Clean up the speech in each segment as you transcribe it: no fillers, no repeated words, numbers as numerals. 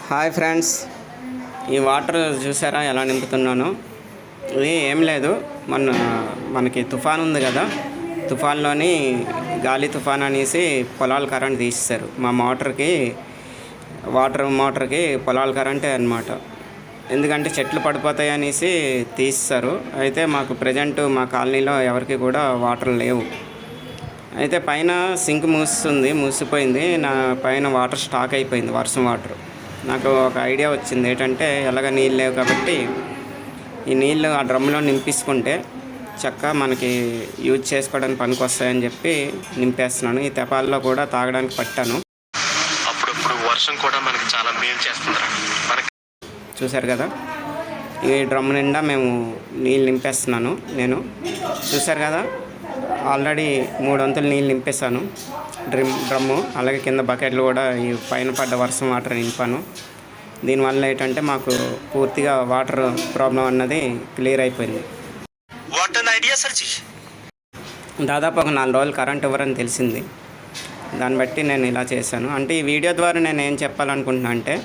Hi friends, ఈ water చూసారా ఎలా నింపుతున్నాను. ఇది ఏం లేదు, మనకి తుఫాన్ ఉంది కదా, తుఫాన్లోని గాలి తుఫాన్ అనేసి పొలాల కరెంట్ తీసేశారు. మా మోటార్కి పొలాల కరెంటే అనమాట. ఎందుకంటే చెట్లు పడిపోతాయి అనేసి తీస్తారు. అయితే మాకు ప్రజెంట్ మా కాలనీలో ఎవరికి కూడా వాటర్ లేవు. అయితే పైన సింక్ మూసిపోయింది. నా పైన వాటర్ స్టాక్ అయిపోయింది, వర్షం వాటర్. నాకు ఒక ఐడియా వచ్చింది, ఏంటంటే ఎలాగ నీళ్ళు లేవు కాబట్టి ఈ నీళ్ళు ఆ డ్రమ్లో నింపించుకుంటే చక్కగా మనకి యూజ్ చేసుకోవడానికి పనికి వస్తాయని చెప్పి నింపేస్తున్నాను. ఈ తెపాల్లో కూడా తాగడానికి పట్టాను. అప్పుడప్పుడు వర్షం కూడా మనకి చాలా మేలు చేస్తుంది. చూశారు కదా, ఈ డ్రమ్ నిండా మేము నీళ్ళు నింపేస్తున్నాను. నేను చూశారు కదా, ఆల్రెడీ 3 వంతులు నీళ్ళు నింపేశాను డ్రమ్ము. అలాగే కింద బకెట్లు కూడా ఈ పైన పడ్డ వర్షం వాటర్ నింపాను. దీనివల్ల ఏంటంటే మాకు పూర్తిగా వాటర్ ప్రాబ్లం అన్నది క్లియర్ అయిపోయింది. దాదాపు ఒక 4 రోజులు కరెంట్ ఇవ్వరని తెలిసింది. దాన్ని బట్టి నేను ఇలా చేశాను. అంటే ఈ వీడియో ద్వారా నేను ఏం చెప్పాలనుకుంటున్నా అంటే,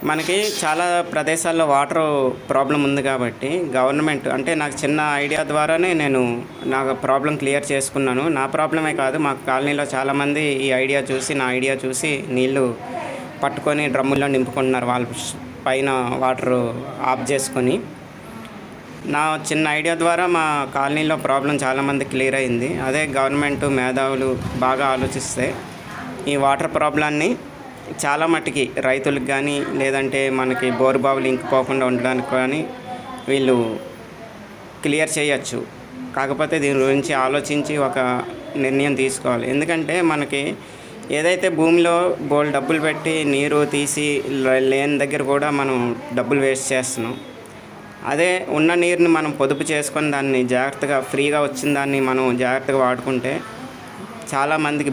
మనకి చాలా ప్రదేశాల్లో వాటర్ ప్రాబ్లం ఉంది కాబట్టి గవర్నమెంట్, అంటే నాకు చిన్న ఐడియా ద్వారానే నేను నాకు ప్రాబ్లం క్లియర్ చేసుకున్నాను. నా ప్రాబ్లమే కాదు, మా కాలనీలో చాలామంది ఈ నా ఐడియా చూసి నీళ్ళు పట్టుకొని డ్రమ్ముల్లో నింపుకుంటున్నారు. వాళ్ళ పైన వాటర్ ఆఫ్ చేసుకొని. నా చిన్న ఐడియా ద్వారా మా కాలనీలో ప్రాబ్లం చాలామంది క్లియర్ అయింది. అదే గవర్నమెంట్ మేధావులు బాగా ఆలోచిస్తే ఈ వాటర్ ప్రాబ్లాన్ని చాలా మట్టుకి రైతులకు కానీ, లేదంటే మనకి బోరుబావులు ఇంకిపోకుండా ఉండడానికి కానీ వీళ్ళు క్లియర్ చేయొచ్చు. కాకపోతే దీని గురించి ఆలోచించి ఒక నిర్ణయం తీసుకోవాలి. ఎందుకంటే మనకి ఏదైతే భూమిలో బోల్ డబ్బులు పెట్టి నీరు తీసి లేని దగ్గర కూడా మనం డబ్బులు వేస్ట్ చేస్తున్నాం. అదే ఉన్న నీరుని మనం పొదుపు చేసుకొని దాన్ని జాగ్రత్తగా ఫ్రీగా వచ్చిన దాన్ని మనం జాగ్రత్తగా వాడుకుంటే చాలామందికి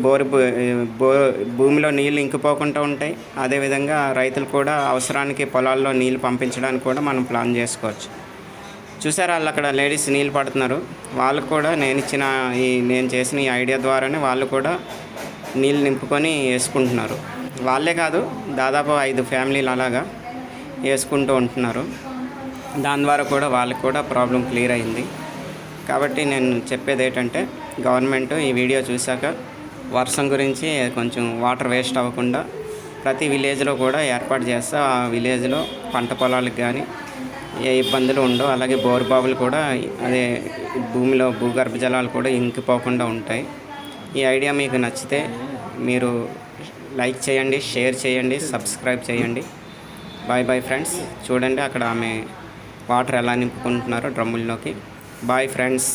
భూమిలో నీళ్ళు ఇంకిపోకుండా ఉంటాయి. అదేవిధంగా రైతులు కూడా అవసరానికి పొలాల్లో నీళ్ళు పంపించడానికి కూడా మనం ప్లాన్ చేసుకోవచ్చు. చూసారా, వాళ్ళు అక్కడ లేడీస్ నీళ్ళు పడుతున్నారు. వాళ్ళకు కూడా నేను చేసిన ఈ ఐడియా ద్వారానే వాళ్ళు కూడా నీళ్ళు నింపుకొని వేసుకుంటున్నారు. వాళ్ళే కాదు, దాదాపు 5 ఫ్యామిలీలు అలాగా వేసుకుంటూ ఉంటున్నారు. దాని ద్వారా కూడా వాళ్ళకి కూడా ప్రాబ్లం క్లియర్ అయింది. కాబట్టి నేను చెప్పేది ఏంటంటే, గవర్నమెంట్ ఈ వీడియో చూశాక వర్షం గురించి కొంచెం వాటర్ వేస్ట్ అవ్వకుండా ప్రతి విలేజ్లో కూడా ఏర్పాటు చేస్తే ఆ విలేజ్లో పంట పొలాలకు కానీ ఏ ఇబ్బందులు ఉండవు. అలాగే బోరుబావులు కూడా అదే భూమిలో భూగర్భ జలాలు కూడా ఇంకిపోకుండా ఉంటాయి. ఈ ఐడియా మీకు నచ్చితే మీరు లైక్ చేయండి, షేర్ చేయండి, సబ్స్క్రైబ్ చేయండి. Bye friends. చూడండి అక్కడ ఆమె వాటర్ ఎలా నింపుకుంటున్నారో డ్రమ్ముల్లోకి. Bye friends.